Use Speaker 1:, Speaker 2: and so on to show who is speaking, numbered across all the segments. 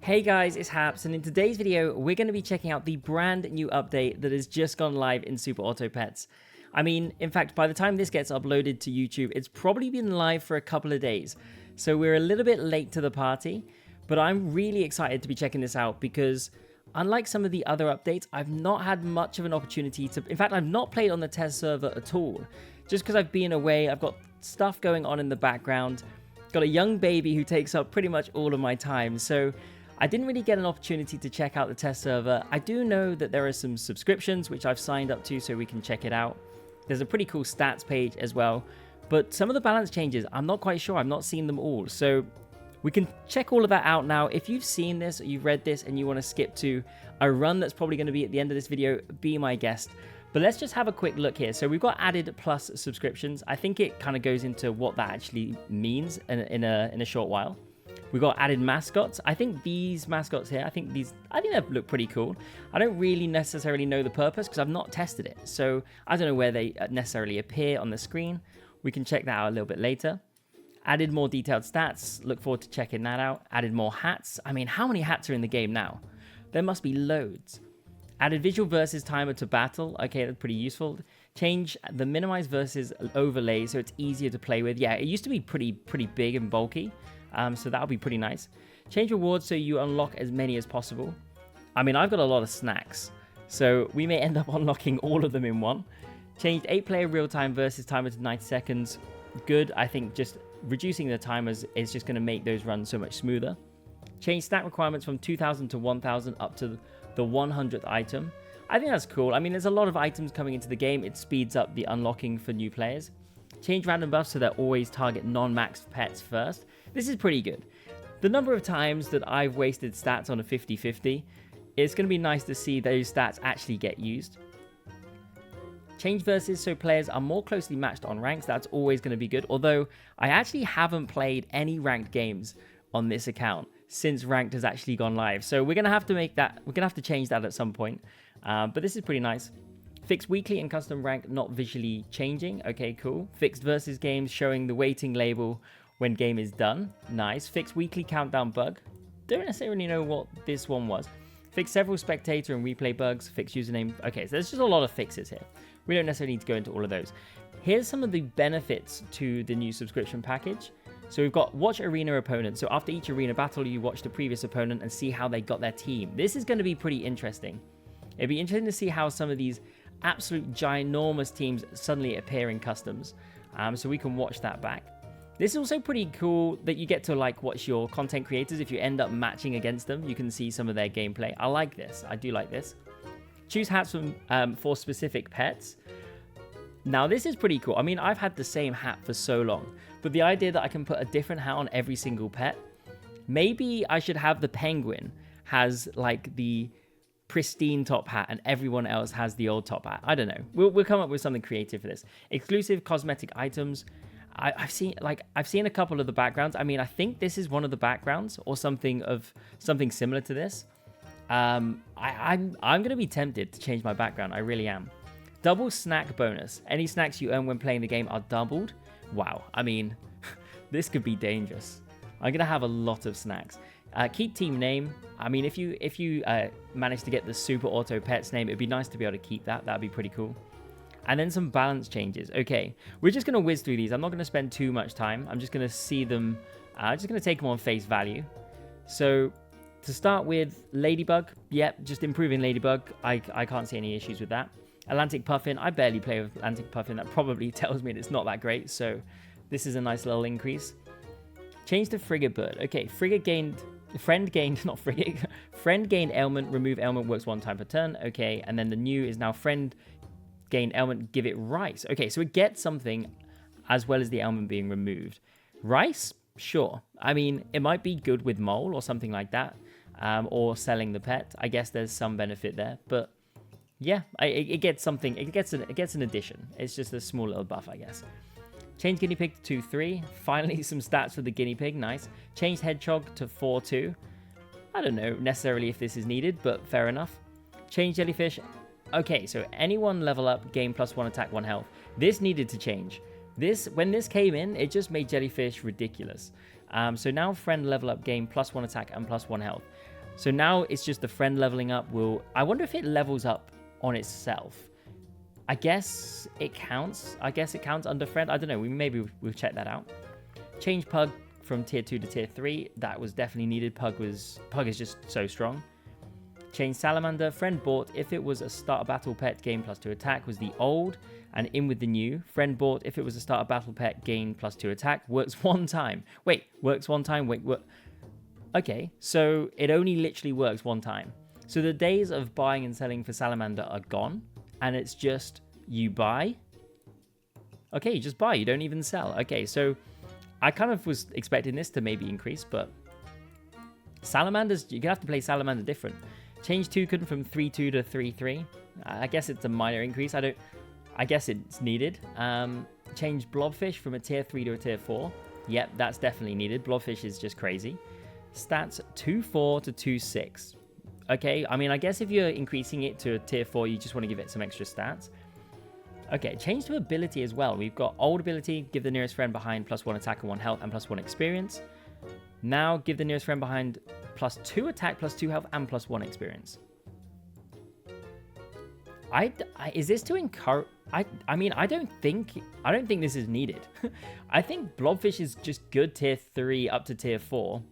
Speaker 1: Hey guys, it's Haps, and in today's video, we're going to be checking out the brand new update that has just gone live in Super Auto Pets. I mean, in fact, by the time this gets uploaded to YouTube, it's probably been live for a couple of days. So we're a little bit late to the party, but I'm really excited to be checking this out because unlike some of the other updates, I've not had much of an opportunity to... In fact, I've not played on the test server at all. Just because I've been away, I've got stuff going on in the background, got a young baby who takes up pretty much all of my time, so I didn't really get an opportunity to check out the test server. I do know that there are some subscriptions which I've signed up to so we can check it out. There's a pretty cool stats page as well, but some of the balance changes, I'm not quite sure. I've not seen them all, so we can check all of that out now. If you've seen this or you've read this and you want to skip to a run that's probably going to be at the end of this video, be my guest. But let's just have a quick look here. So we've got added plus subscriptions. I think it kind of goes into what that actually means in a short while. We've got added mascots. I think these mascots here, I think they look pretty cool. I don't really necessarily know the purpose because I've not tested it. So I don't know where they necessarily appear on the screen. We can check that out a little bit later. Added more detailed stats. Look forward to checking that out. Added more hats. I mean, how many hats are in the game now? There must be loads. Added visual versus timer to battle. Okay, that's pretty useful. Change the minimize versus overlay so it's easier to play with. Yeah, it used to be pretty big and bulky. So that'll be pretty nice. Change rewards so you unlock as many as possible. I mean, I've got a lot of snacks, so we may end up unlocking all of them in one. Changed 8-player real-time versus timer to 90 seconds. Good. I think just reducing the timers is just going to make those runs so much smoother. Change stat requirements from 2,000 to 1,000 up to the 100th item. I think that's cool. I mean, there's a lot of items coming into the game. It speeds up the unlocking for new players. Change random buffs so that always target non-maxed pets first. This is pretty good. The number of times that I've wasted stats on a 50-50, it's going to be nice to see those stats actually get used. Change versus so players are more closely matched on ranks. That's always going to be good. Although I actually haven't played any ranked games on this account since ranked has actually gone live. So we're going to have to make that, we're going to have to change that at some point. But this is pretty nice. Fixed weekly and custom rank not visually changing. Okay, cool. Fixed versus games showing the waiting label when game is done. Nice. Fixed weekly countdown bug. Don't necessarily know what this one was. Fix several spectator and replay bugs. Fix username. Okay, so there's just a lot of fixes here. We don't necessarily need to go into all of those. Here's some of the benefits to the new subscription package. So we've got watch arena opponents. So after each arena battle, you watch the previous opponent and see how they got their team. This is going to be pretty interesting. It'd be interesting to see how some of these absolute ginormous teams suddenly appear in customs. So we can watch that back. This is also pretty cool that you get to like watch your content creators. If you end up matching against them, you can see some of their gameplay. I like this. I do like this. Choose hats for specific pets. Now this is pretty cool. I mean, I've had the same hat for so long, but the idea that I can put a different hat on every single pet, maybe I should have the penguin has like the pristine top hat and everyone else has the old top hat. I don't know. We'll come up with something creative for this. Exclusive cosmetic items. I've seen a couple of the backgrounds. I mean, I think this is one of the backgrounds or something similar to this. I'm gonna be tempted to change my background. I really am. Double snack bonus. Any snacks you earn when playing the game are doubled. Wow. I mean, this could be dangerous. I'm gonna have a lot of snacks. Keep team name. I mean, if you manage to get the Super Auto Pets name, it'd be nice to be able to keep that. That'd be pretty cool. And then some balance changes. Okay, we're just going to whiz through these. I'm not going to spend too much time. I'm just going to see them. I'm just going to take them on face value. So to start with, Ladybug. Yep, just improving Ladybug. I can't see any issues with that. Atlantic Puffin. I barely play with Atlantic Puffin. That probably tells me it's not that great. So this is a nice little increase. Change to Frigate Bird. Okay, Frigate gained... Friend gained, not Frigate. Friend gained ailment. Remove ailment works 1 time per turn. Okay, and then the new is now Friend gain ailment, give it rice. Okay, so it gets something as well as the ailment being removed. Rice? Sure. I mean, it might be good with mole or something like that, or selling the pet. I guess there's some benefit there, but yeah, it gets something. It gets an addition. It's just a small little buff, I guess. Change guinea pig to 2-3. Finally, some stats for the guinea pig. Nice. Change hedgehog to 4-2. I don't know necessarily if this is needed, but fair enough. Change jellyfish. Okay, so anyone level up, gain +1 attack, 1 health. This needed to change. When this came in, it just made jellyfish ridiculous. So now friend level up, gain +1 attack and +1 health. So now it's just the friend leveling up I wonder if it levels up on itself. I guess it counts. I guess it counts under friend. I don't know. Maybe we'll check that out. Change Pug from tier 2 to tier 3. That was definitely needed. Pug is just so strong. Change Salamander. Friend bought if it was a starter battle pet, gain +2 attack was the old, and in with the new. Friend bought if it was a starter battle pet, gain +2 attack. Works one time. Wait, works one time? Wait, what? Okay, so it only literally works one time. So the days of buying and selling for Salamander are gone, and it's just you buy. Okay, you just buy. You don't even sell. Okay, so I kind of was expecting this to maybe increase, but Salamanders, you're going to have to play Salamander different. Change Toucan from 3-2 to 3-3. I guess it's a minor increase. I guess it's needed. Change Blobfish from a tier 3 to a tier 4. Yep, that's definitely needed. Blobfish is just crazy. Stats 2-4 to 2-6. Okay, I mean, I guess if you're increasing it to a tier 4, you just want to give it some extra stats. Okay, change to ability as well. We've got old ability, give the nearest friend behind +1 attack and 1 health and +1 experience. Now give the nearest friend behind +2 attack, +2 health and +1 experience. Is this to encourage? I mean, I don't think this is needed. I think Blobfish is just good tier 3 up to tier 4.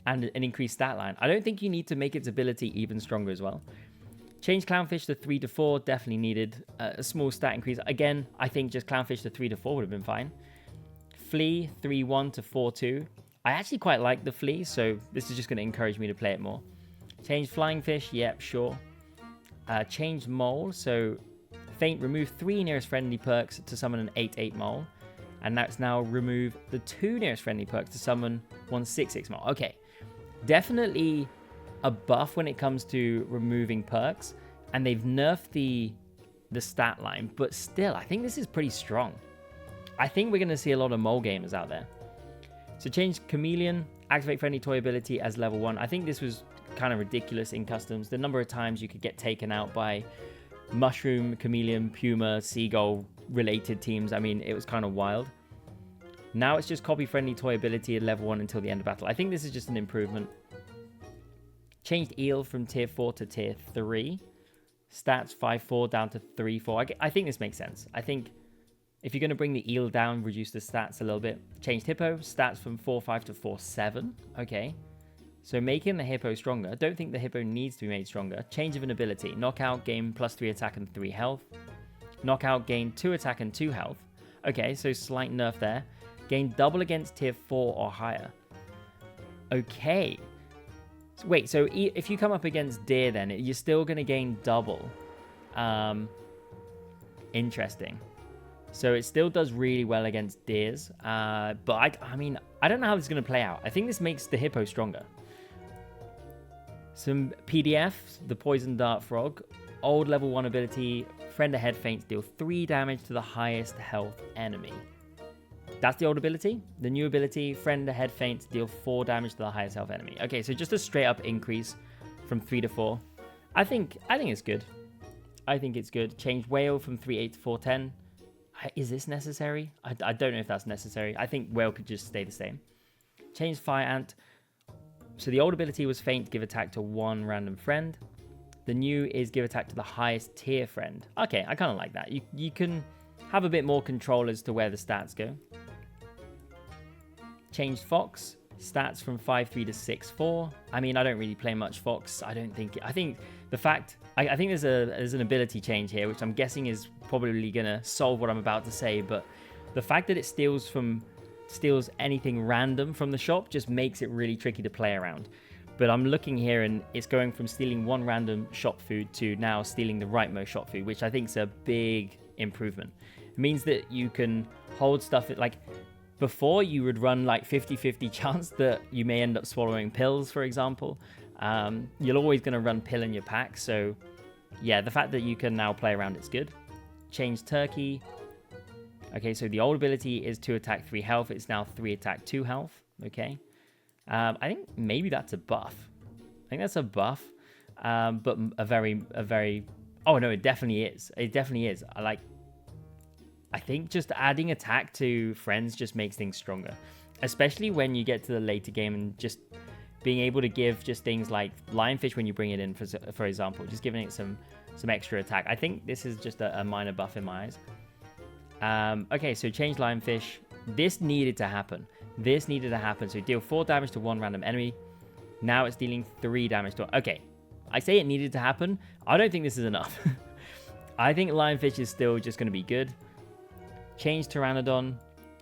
Speaker 1: And an increased stat line. I don't think you need to make its ability even stronger as well. Change Clownfish to 3 to 4, definitely needed. A small stat increase. Again, I think just Clownfish to 3 to 4 would have been fine. Flea 3-1 to 4-2. I actually quite like the Flea, so this is just going to encourage me to play it more. Change Flying Fish, yep, sure. Change Mole, so Feint, remove 3 nearest friendly perks to summon an 8-8 Mole. And that's now remove the 2 nearest friendly perks to summon 1 6-6 Mole. Okay. Definitely a buff when it comes to removing perks, and they've nerfed the stat line, but still, I think this is pretty strong. I think we're going to see a lot of mole gamers out there. So change Chameleon, activate friendly toy ability as level 1. I think this was kind of ridiculous in customs. The number of times you could get taken out by Mushroom, Chameleon, Puma, Seagull related teams. I mean, it was kind of wild. Now it's just copy friendly toy ability at level 1 until the end of battle. I think this is just an improvement. Changed Eel from tier 4 to tier 3. Stats 5-4 down to 3-4. I think this makes sense. I think if you're going to bring the Eel down, reduce the stats a little bit. Changed Hippo. Stats from 4-5 to 4-7. Okay. So making the Hippo stronger. I don't think the Hippo needs to be made stronger. Change of an ability. Knockout, gain +3 attack and 3 health. Knockout, gain 2 attack and 2 health. Okay, so slight nerf there. Gain double against tier 4 or higher. Okay. So wait, so if you come up against Deer, then you're still going to gain double. Interesting. So it still does really well against Deers. But I mean, I don't know how this is going to play out. I think this makes the Hippo stronger. Some PDFs, the Poison Dart Frog. Old level 1 ability, friend ahead feints deal 3 damage to the highest health enemy. That's the old ability. The new ability, friend ahead feints deal 4 damage to the highest health enemy. Okay, so just a straight up increase from 3 to 4. I think it's good. I think it's good. Change Whale from 3-8 to 4-10. Is this necessary? I don't know if that's necessary. I think Whale could just stay the same. Change Fire Ant. So the old ability was Feint, give attack to 1 random friend. The new is give attack to the highest tier friend. Okay, I kind of like that. You can have a bit more control as to where the stats go. Changed Fox. Stats from 5-3 to 6-4. I mean, I don't really play much Fox. I think the fact... I think there's an ability change here, which I'm guessing is probably going to solve what I'm about to say, but the fact that it steals anything random from the shop just makes it really tricky to play around. But I'm looking here and it's going from stealing 1 random shop food to now stealing the rightmost shop food, which I think is a big improvement. It means that you can hold stuff like before you would run like 50-50 chance that you may end up swallowing pills, for example. You're always going to run pill in your pack. So yeah, the fact that you can now play around it's good. Change Turkey. Okay, so the old ability is 2 attack, 3 health. It's now 3 attack, 2 health. Okay. I think maybe that's a buff. I think that's a buff. But a very... Oh, no, it definitely is. It definitely is. I think just adding attack to friends just makes things stronger. Especially when you get to the later game and just being able to give just things like lionfish when you bring it in, for example, just giving it some extra attack. I think this is just a minor buff in my eyes. Okay, so change lionfish. This needed to happen. This needed to happen. So deal 4 damage to 1 random enemy. Now it's dealing 3 damage to... Okay, I say it needed to happen. I don't think this is enough. I think lionfish is still just going to be good. Change Pteranodon.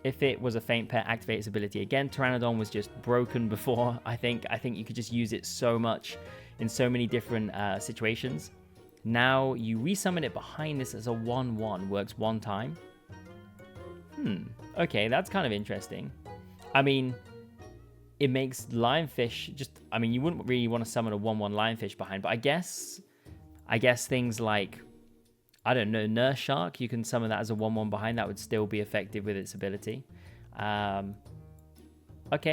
Speaker 1: If it was a faint pet, activate its ability again. Pteranodon was just broken before. I think you could just use it so much in so many different situations. Now you resummon it behind this as a 1/1. Works 1 time. Okay, that's kind of interesting. I mean, it makes lionfish just... I mean, you wouldn't really want to summon a 1/1 lionfish behind, but I guess things like... I don't know, Nurse Shark, you can summon that as a 1/1 behind. That would still be effective with its ability. Okay,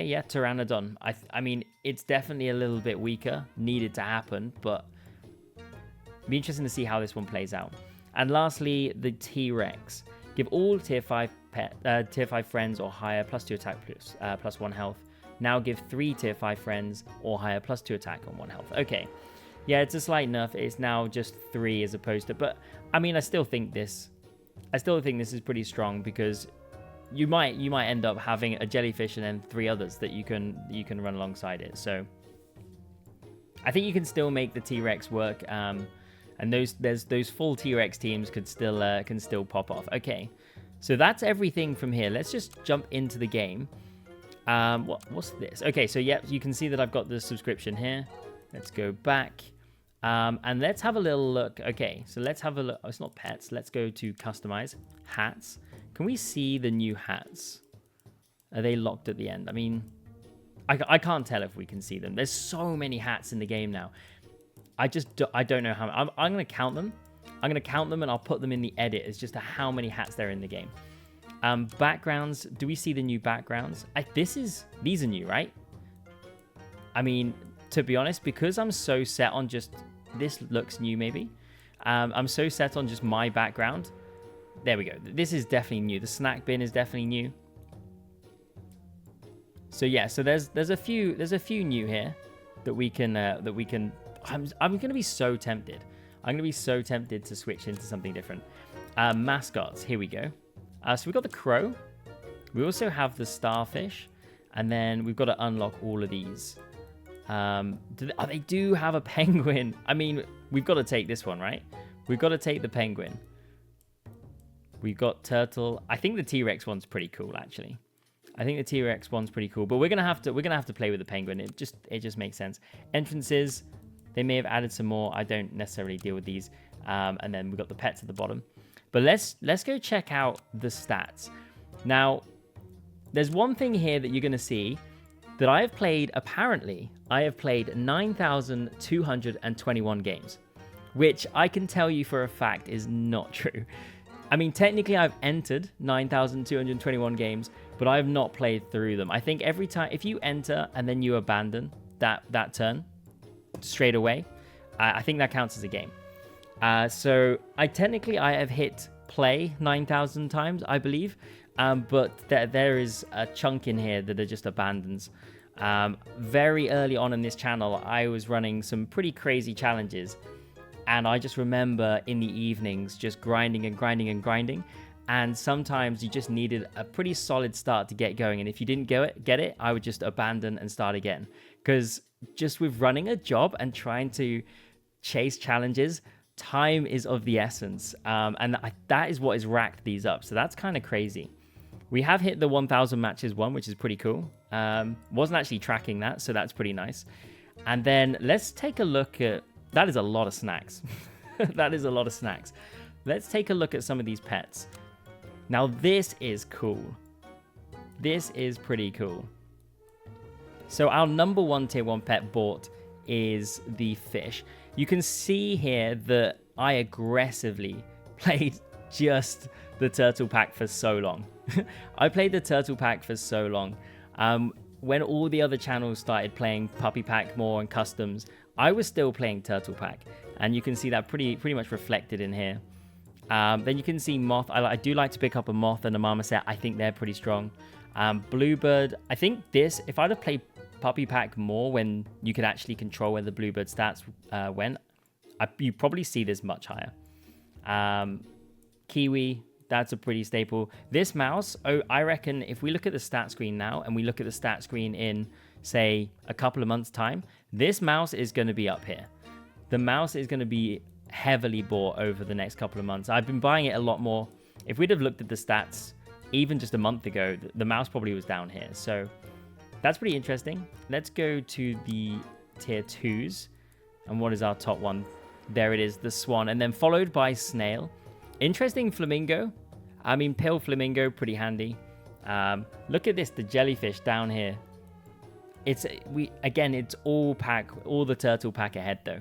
Speaker 1: yeah, Pteranodon. I mean, it's definitely a little bit weaker. Needed to happen, but... be interesting to see how this one plays out. And lastly, the T-Rex. Give all tier 5 friends or higher +2 attack plus 1 health. Now give 3 tier 5 friends or higher +2 attack on 1 health. Okay. Yeah, it's a slight nerf. It's now just 3 as opposed to... But, I mean, I still think this is pretty strong because you might end up having a jellyfish and then 3 others that you can run alongside it. So, I think you can still make the T-Rex work. And those full T-Rex teams can still pop off. Okay, so that's everything from here. Let's just jump into the game. What's this? Okay, so yeah, you can see that I've got the subscription here. Let's go back. And let's have a little look. Okay, so let's have a look. Oh, it's not pets. Let's go to customize hats. Can we see the new hats? Are they locked at the end? I mean, I can't tell if we can see them. There's so many hats in the game now. I don't know how... I'm going to count them. I'm going to count them and I'll put them in the edit as just to how many hats there are in the game. Backgrounds. Do we see the new backgrounds? These are new, right? I mean, to be honest, because I'm so set on just... This looks new, maybe. I'm so set on just my background. There we go. This is definitely new. The snack bin is definitely new. So yeah, so there's a few new here that we can I'm going to be so tempted. I'm going to be so tempted to switch into something different. Mascots. Here we go. So we've got the crow. We also have the starfish. And then we've got to unlock all of these. They do have a penguin. I mean, we've got to take this one, right? We've got to take the penguin. We've got turtle. I think the T-Rex one's pretty cool, actually. I think the T-Rex one's pretty cool. But we're gonna have to play with the penguin. It just makes sense. Entrances. They may have added some more. I don't necessarily deal with these. And then we've got the pets at the bottom. But let's go check out the stats. Now, there's one thing here that you're going to see that I have played, apparently, I have played 9,221 games, which I can tell you for a fact is not true. I mean, technically, I've entered 9,221 games, but I have not played through them. I think every time, if you enter and then you abandon that turn, straight away, I think that counts as a game. So I have hit play 9,000 times, I believe, but there is a chunk in here that are just abandons. Very early on in this channel, I was running some pretty crazy challenges, and I just remember in the evenings just grinding and grinding and grinding, and sometimes you just needed a pretty solid start to get going, and if you didn't get it, I would just abandon and start again, because just with running a job and trying to chase challenges, time is of the essence. And that is what has racked these up. So that's kind of crazy. We have hit the 1,000 matches one, which is pretty cool. Wasn't actually tracking that, so that's pretty nice. And then let's take a look at... That is a lot of snacks. That is a lot of snacks. Let's take a look at some of these pets. Now, this is cool. This is pretty cool. So our number 1 tier 1 pet bought is the fish. You can see here that I aggressively played just the turtle pack for so long. I played the turtle pack for so long. When all the other channels started playing puppy pack more and customs, I was still playing turtle pack, and you can see that pretty much reflected in here. Then you can see moth. I do like to pick up a moth and a marmoset. I think they're pretty strong. Bluebird. I think this, if I'd have played puppy pack more when you could actually control where the bluebird stats went, you probably see this much higher. Kiwi, that's a pretty staple. This mouse, I reckon if we look at the stat screen now and we look at the stat screen in, say, a couple of months' time, this mouse is going to be up here. The mouse is going to be heavily bought over the next couple of months. I've been buying it a lot more. If we'd have looked at the stats even just a month ago, the mouse probably was down here. So that's pretty interesting. Let's go to the tier 2s. And what is our top one? There it is, the swan. And then followed by snail. Interesting flamingo. I mean, pale flamingo, pretty handy. Look at this, the jellyfish down here. It's all the turtle pack ahead though.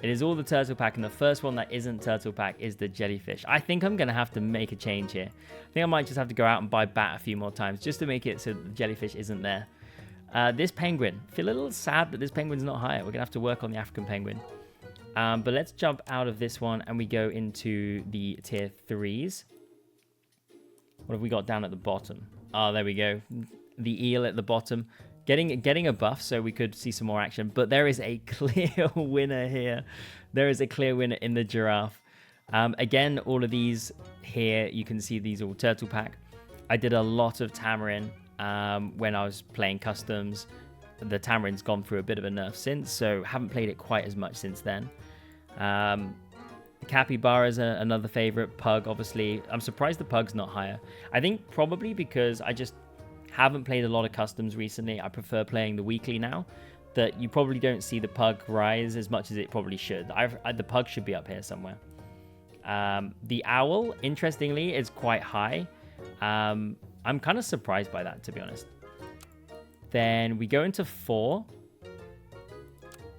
Speaker 1: It is all the turtle pack, and the first one that isn't turtle pack is the jellyfish. I think I'm gonna have to make a change here. I think I might just have to go out and buy bat a few more times just to make it so the jellyfish isn't there. This penguin, feel a little sad that this penguin's not higher. We're gonna have to work on the African penguin. But let's jump out of this one and we go into the tier 3s. What have we got down at the bottom? Oh, there we go. The eel at the bottom. Getting a buff so we could see some more action. But there is a clear winner here. There is a clear winner in the giraffe. Again, all of these here, you can see these all turtle pack. I did a lot of tamarin when I was playing customs. The tamarin's gone through a bit of a nerf since, so haven't played it quite as much since then. Capybara is another favorite. Pug, obviously. I'm surprised the pug's not higher. I think probably because I just haven't played a lot of customs recently. I prefer playing the weekly now. That you probably don't see the pug rise as much as it probably should. The pug should be up here somewhere. The owl, interestingly, is quite high. I'm kind of surprised by that, to be honest. Then we go into 4.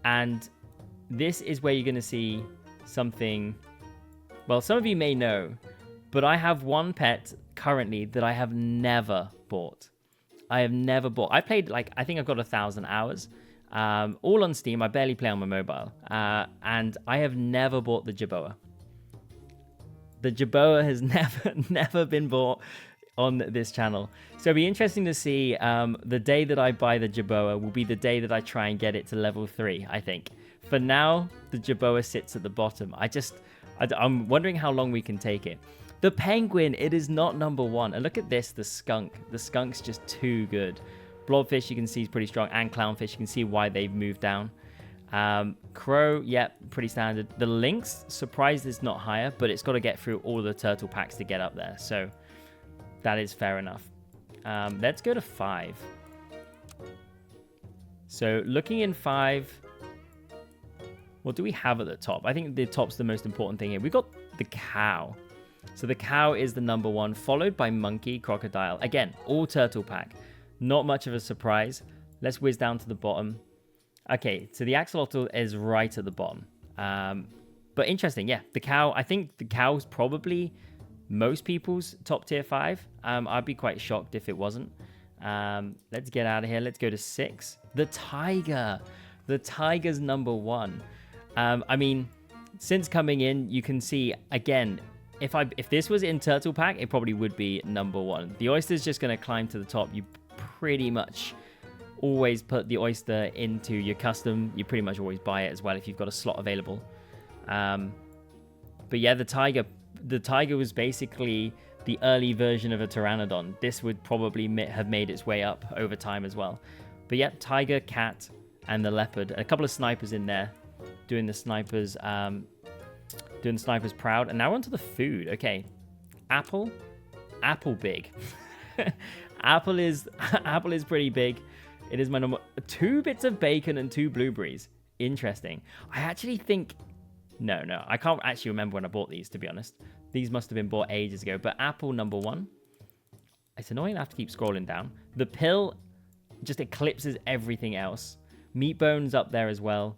Speaker 1: And this is where you're going to see something. Well, some of you may know, but I have one pet currently that I have never bought. I played, I think I've got 1,000 hours. All on Steam. I barely play on my mobile. And I have never bought the JERBOA. The JERBOA has never been bought on this channel. So it'll be interesting to see. The day that I buy the JERBOA will be the day that I try and get it to level 3, I think. For now, the JERBOA sits at the bottom. I'm wondering how long we can take it. The penguin, it is not number 1. And look at this, the skunk. The skunk's just too good. Blobfish, you can see, is pretty strong. And clownfish, you can see why they've moved down. Crow, yep, pretty standard. The lynx, surprised it's not higher, but it's got to get through all the turtle packs to get up there. So that is fair enough. Let's go to 5. So looking in 5, what do we have at the top? I think the top's the most important thing here. We've got the cow. So the cow is the number 1, followed by monkey, crocodile. Again, all turtle pack. Not much of a surprise. Let's whiz down to the bottom. Okay, so the axolotl is right at the bottom. But interesting, yeah. The cow, I think the cow's probably most people's top tier 5. I'd be quite shocked if it wasn't. Let's get out of here. Let's go to 6. The tiger. The tiger's number 1. I mean, since coming in, you can see, again, if this was in turtle pack, it probably would be number 1. The oyster's just going to climb to the top. You pretty much always put the oyster into your custom. You pretty much always buy it as well if you've got a slot available. But yeah, the tiger was basically the early version of a pteranodon. This would probably have made its way up over time as well. But yeah, tiger, cat, and the leopard. A couple of snipers in there doing the snipers proud. And now onto the food. Okay, apple big. apple is pretty big. It is my number 2 bits of bacon and 2 blueberries. Interesting. I actually think no, I can't actually remember when I bought these, to be honest. These must have been bought ages ago. But apple number 1. It's annoying I have to keep scrolling down. The pill just eclipses everything else. Meat bones up there as well.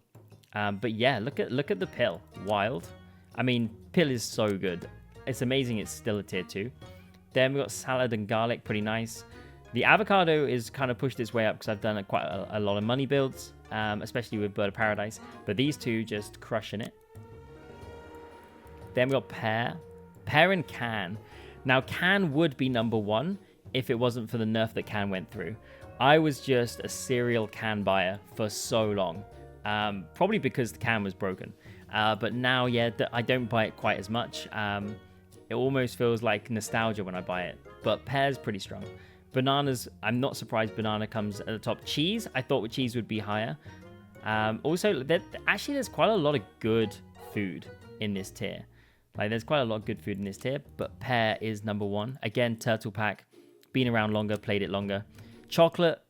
Speaker 1: But yeah, look at the pill. Wild. I mean, pill is so good. It's amazing it's still a tier 2. Then we got salad and garlic, pretty nice. The avocado is kind of pushed its way up because I've done quite a lot of money builds, especially with Bird of Paradise. But these two just crushing it. Then we got pear and can. Now, can would be number 1 if it wasn't for the nerf that can went through. I was just a cereal can buyer for so long. Probably because the can was broken. But now, yeah, I don't buy it quite as much. It almost feels like nostalgia when I buy it. But pear's pretty strong. Bananas, I'm not surprised banana comes at the top. Cheese, I thought cheese would be higher. Also, actually, there's quite a lot of good food in this tier. Like, there's quite a lot of good food in this tier, but pear is number one. Again, turtle pack, been around longer, played it longer. Chocolate,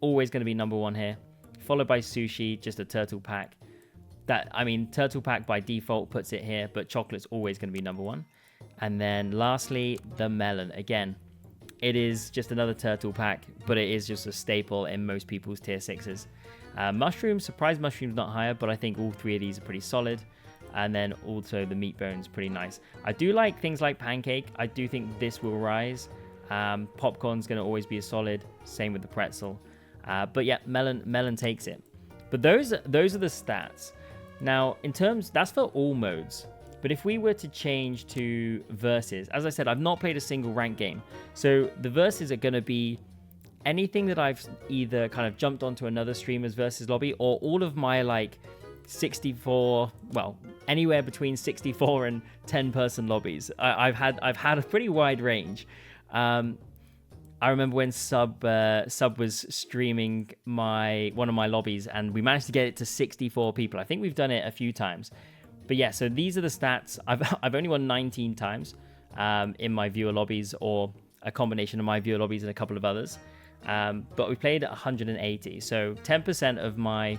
Speaker 1: always going to be number one here. Followed by sushi, just a turtle pack. Turtle pack by default puts it here, but chocolate's always going to be number one. And then lastly, the melon. Again, it is just another turtle pack, but it is just a staple in most people's tier 6s. Mushrooms, surprise mushrooms not higher, but I think all three of these are pretty solid. And then also the meat bones, pretty nice. I do like things like pancake. I do think this will rise. Popcorn's going to always be a solid. Same with the pretzel. But yeah, melon takes it. But those are the stats. Now, in terms, that's for all modes. But if we were to change to versus, as I said, I've not played a single ranked game. So the versus are going to be anything that I've either kind of jumped onto another streamer's versus lobby, or all of my like 64, well, anywhere between 64 and 10-person lobbies. I've had a pretty wide range. I remember when Sub was streaming one of my lobbies, and we managed to get it to 64 people. I think we've done it a few times. But yeah, so these are the stats. I've only won 19 times in my viewer lobbies, or a combination of my viewer lobbies and a couple of others. But we played at 180. So 10% of my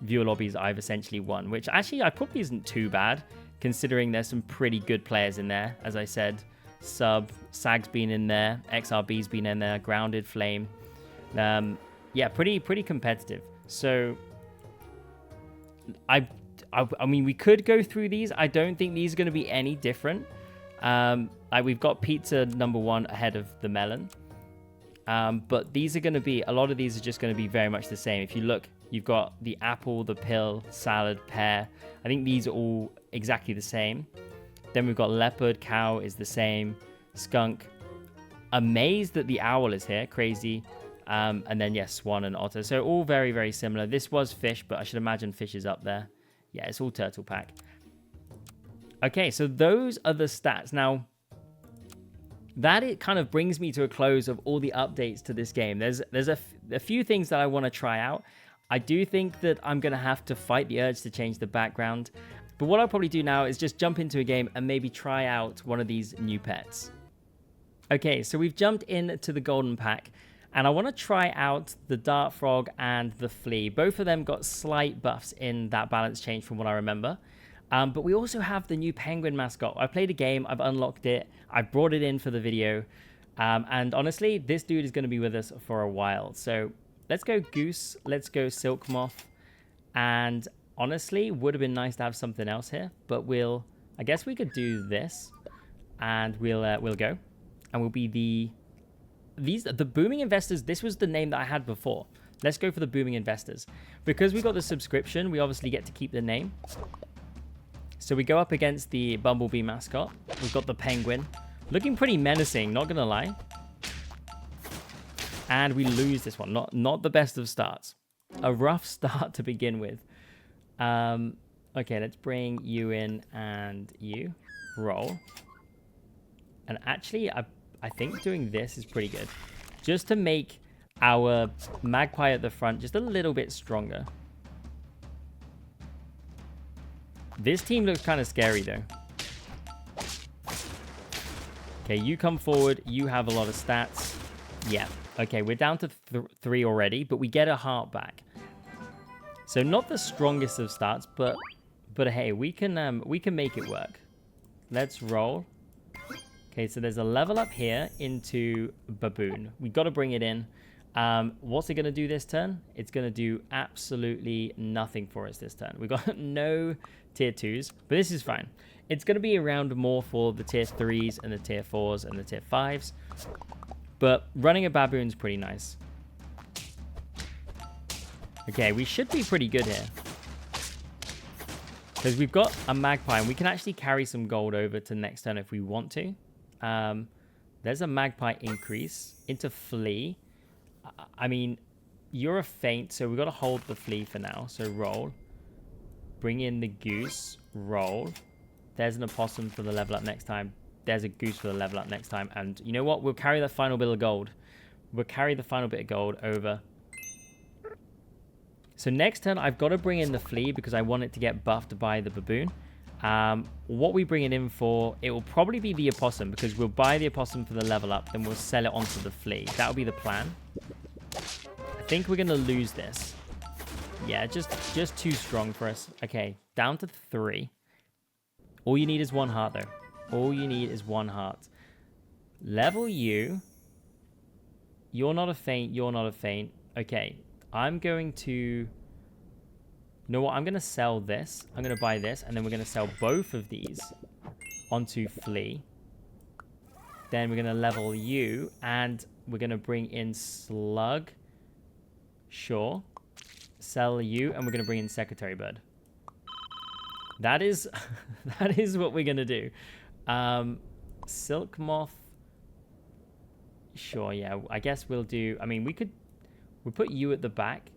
Speaker 1: viewer lobbies I've essentially won, which actually I probably isn't too bad, considering there's some pretty good players in there. As I said, Sub, Sag's been in there, XRB's been in there, Grounded, Flame. Yeah, pretty competitive. So I mean, we could go through these. I don't think these are going to be any different. We've got pizza number one ahead of the melon. But these are going to be, a lot of these are just going to be very much the same. If you look, you've got the apple, the pill, salad, pear. I think these are all exactly the same. Then we've got leopard, cow is the same, skunk. Amazed that the owl is here, crazy. And then, yes, swan and otter. So all very, very similar. This was fish, but I should imagine fish is up there. Yeah, it's all turtle pack. Okay, so those are the stats. Now, it kind of brings me to a close of all the updates to this game. There's a few things that I want to try out. I do think that I'm going to have to fight the urge to change the background. But what I'll probably do now is just jump into a game and maybe try out one of these new pets. Okay, so we've jumped into the golden pack. And I want to try out the dart frog and the flea. Both of them got slight buffs in that balance change from what I remember. But we also have the new penguin mascot. I played a game, I've unlocked it, I brought it in for the video. And honestly, this dude is going to be with us for a while. So let's go goose, let's go silk moth. And honestly, would have been nice to have something else here. But I guess we could do this. And we'll go. And we'll be the booming investors. This was the name that I had before. Let's go for the booming investors. Because we got the subscription, we obviously get to keep the name. So we go up against the bumblebee mascot. We've got the penguin. Looking pretty menacing, not gonna lie. And we lose this one. Not the best of starts. A rough start to begin with. Okay, let's bring you in and you. Roll. And actually, I think doing this is pretty good. Just to make our magpie at the front just a little bit stronger. This team looks kind of scary, though. Okay, you come forward. You have a lot of stats. Yeah. Okay, we're down to 3 already, but we get a heart back. So not the strongest of starts, but hey, we can make it work. Let's roll. Okay, so there's a level up here into baboon. We got to bring it in. What's it going to do this turn? It's going to do absolutely nothing for us this turn. We got no tier 2s, but this is fine. It's going to be around more for the tier 3s and the tier 4s and the tier 5s. But running a baboon is pretty nice. Okay, we should be pretty good here. Because we've got a magpie, and we can actually carry some gold over to next turn if we want to. There's a magpie increase into flea. I mean, you're a feint, so we've got to hold the flea for now. So roll. Bring in the goose. Roll. There's an opossum for the level up next time. There's a goose for the level up next time. And you know what? We'll carry that final bit of gold. We'll carry the final bit of gold over. So next turn, I've got to bring in the flea because I want it to get buffed by the baboon. What we bring it in for, it will probably be the opossum because we'll buy the opossum for the level up, then we'll sell it onto the flea. That'll be the plan. I think we're going to lose this. Yeah, just too strong for us. Okay, down to 3. All you need is 1 heart, though. All you need is 1 heart. Level you. You're not a feint. You're not a feint. Okay, I'm going to... You know what? I'm going to sell this. I'm going to buy this. And then we're going to sell both of these onto flea. Then we're going to level you. And we're going to bring in slug. Sure. Sell you. And we're going to bring in secretary bird. That is that is what we're going to do. Silk moth. Sure, yeah. I guess we'll do... I mean, we'll put you at the back.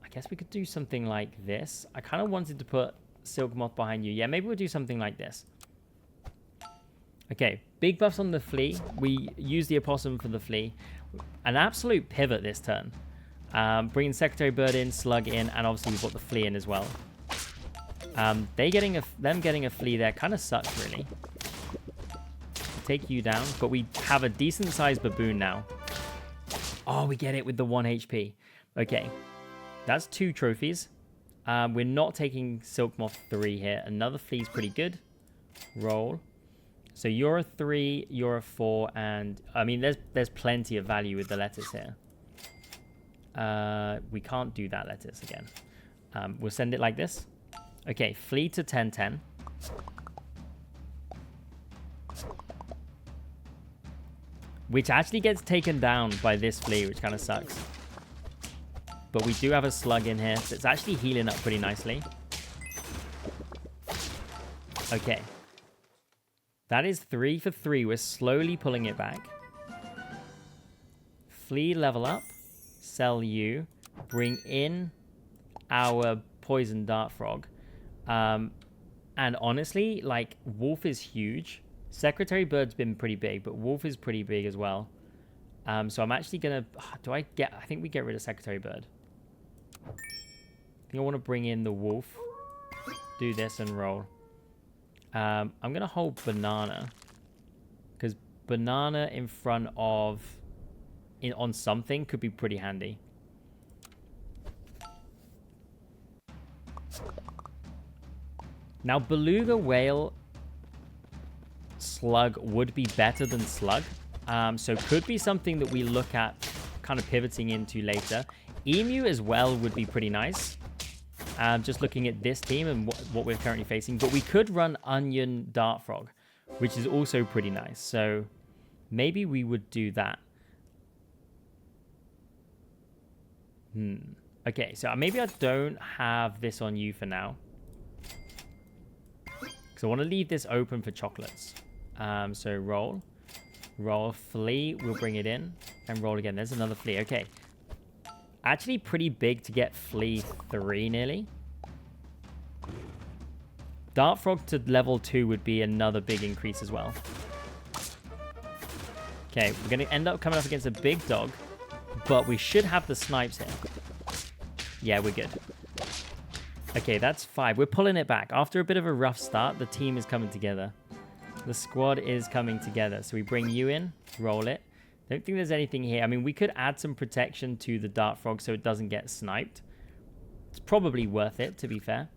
Speaker 1: I guess we could do something like this. I kind of wanted to put silk moth behind you. Yeah, maybe we'll do something like this. Okay, big buffs on the flea. We use the opossum for the flea. An absolute pivot this turn. Bringing secretary bird in, slug in, and obviously we've got the flea in as well. Them getting a flea there kind of sucks, really. Take you down, but we have a decent sized baboon now. Oh, we get it with the 1 HP. Okay, that's 2 trophies. We're not taking silk moth 3 here. Another flea's pretty good. Roll. So you're a 3, you're a 4, and I mean there's plenty of value with the lettuce here. We can't do that lettuce again. We'll send it like this. Okay, flea to 10-10. Which actually gets taken down by this flea, which kind of sucks. But we do have a slug in here, so it's actually healing up pretty nicely. Okay. That is 3 for 3. We're slowly pulling it back. Flea level up. Sell you. Bring in our poison dart frog. And honestly, like, wolf is huge. Secretary bird's been pretty big, but wolf is pretty big as well. So I'm actually gonna... I think we get rid of secretary bird. I think I want to bring in the wolf. Do this and roll. I'm gonna hold banana. Because banana in front of... on something could be pretty handy. Now, beluga whale slug would be better than slug. So could be something that we look at kind of pivoting into later. Emu as well would be pretty nice. Just looking at this team and what we're currently facing. But we could run onion dart frog, which is also pretty nice. So maybe we would do that. Okay, so maybe I don't have this on you for now. Because I want to leave this open for chocolates. So roll. Roll flea. We'll bring it in. And roll again. There's another flea. Okay. Actually pretty big to get flea 3 nearly. Dart frog to level 2 would be another big increase as well. Okay, we're going to end up coming up against a big dog. But we should have the snipes here. Yeah, we're good. Okay, that's 5. We're pulling it back. After a bit of a rough start, the team is coming together. The squad is coming together. So we bring you in, roll it. Don't think there's anything here. I mean, we could add some protection to the dart frog so it doesn't get sniped. It's probably worth it, to be fair.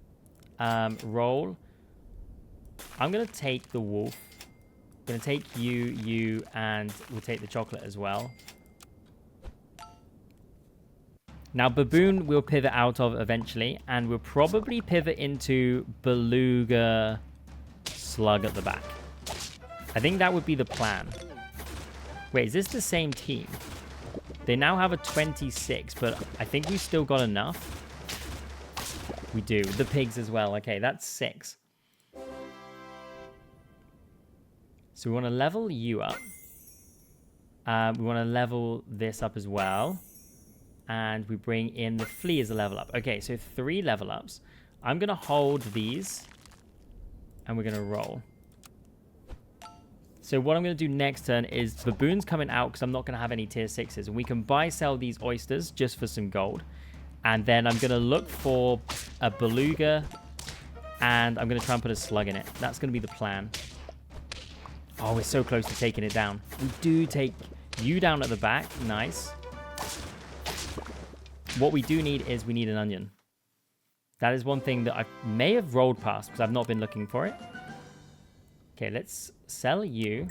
Speaker 1: Roll. I'm going to take the wolf. I'm going to take you, and we'll take the chocolate as well. Now, baboon we'll pivot out of eventually, and we'll probably pivot into beluga slug at the back. I think that would be the plan. Wait, is this the same team? They now have a 26, but I think we've still got enough. We do. The pigs as well. Okay, that's 6. So we want to level you up. We want to level this up as well. And we bring in the flea as a level up. Okay, so 3 level ups. I'm going to hold these. And we're going to roll. So what I'm going to do next turn is baboons coming out because I'm not going to have any tier 6s. And we can buy, sell these oysters just for some gold. And then I'm going to look for a beluga. And I'm going to try and put a slug in it. That's going to be the plan. Oh, we're so close to taking it down. We do take you down at the back. Nice. What we do need is we need an onion. That is one thing that I may have rolled past because I've not been looking for it. Okay, let's sell you.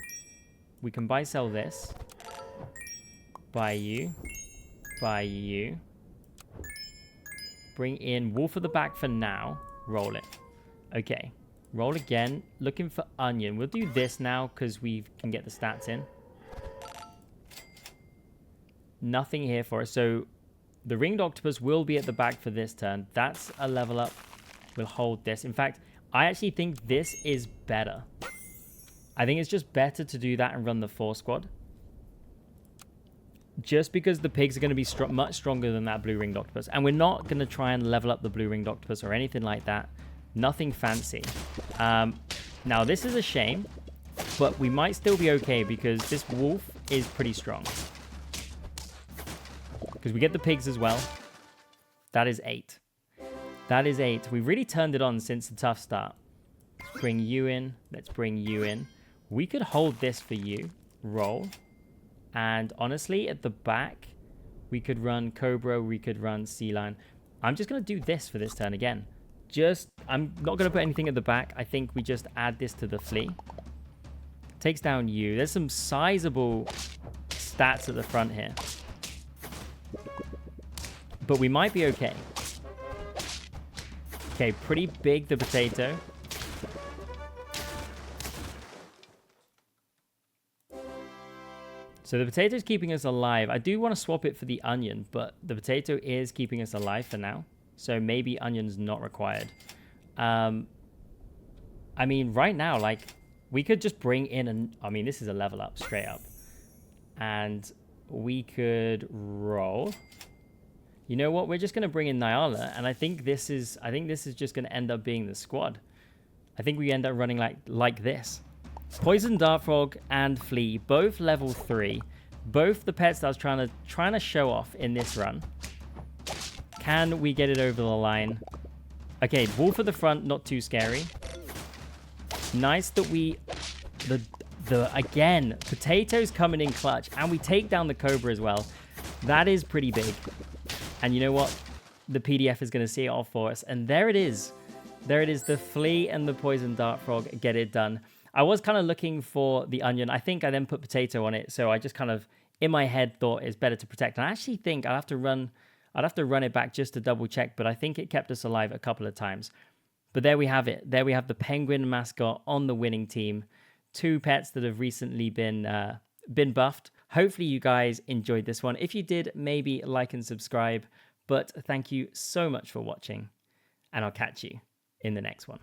Speaker 1: We can buy, sell this. Buy you. Buy you. Bring in wolf at the back for now. Roll it. Okay. Roll again. Looking for onion. We'll do this now because we can get the stats in. Nothing here for us. So the ringed octopus will be at the back for this turn. That's a level up. We'll hold this. In fact, I actually think this is better. I think it's just better to do that and run the 4 squad. Just because the pigs are going to be much stronger than that blue ringed octopus. And we're not going to try and level up the blue ringed octopus or anything like that. Nothing fancy. Now, this is a shame. But we might still be okay because this wolf is pretty strong. Because we get the pigs as well. That is 8. That is 8. We've really turned it on since the tough start. Let's bring you in. Let's bring you in. We could hold this for you. Roll. And honestly, at the back, we could run Cobra. We could run Sea Lion. I'm just going to do this for this turn again. I'm not going to put anything at the back. I think we just add this to the flea. Takes down you. There's some sizable stats at the front here. But we might be okay. Okay, pretty big, the potato. So the potato is keeping us alive. I do want to swap it for the onion, but the potato is keeping us alive for now. So maybe onion's not required. I mean, right now, like, we could just bring in I mean, this is a level up, straight up. And we could roll. You know what? We're just going to bring in Nyala, and I think this is just going to end up being the squad. I think we end up running like this. Poison Dart Frog and Flea, both level 3. Both the pets that I was trying to show off in this run. Can we get it over the line? Okay, wolf at the front, not too scary. Nice that we again, potatoes coming in clutch, and we take down the Cobra as well. That is pretty big. And you know what? The PDF is going to see it all for us. And there it is. There it is. The Flea and the Poison Dart Frog get it done. I was kind of looking for the onion. I think I then put potato on it. So I just kind of, in my head, thought it's better to protect. And I actually think I'd have to run it back just to double check. But I think it kept us alive a couple of times. But there we have it. There we have the penguin mascot on the winning team. 2 pets that have recently been buffed. Hopefully you guys enjoyed this one. If you did, maybe like and subscribe. But thank you so much for watching, and I'll catch you in the next one.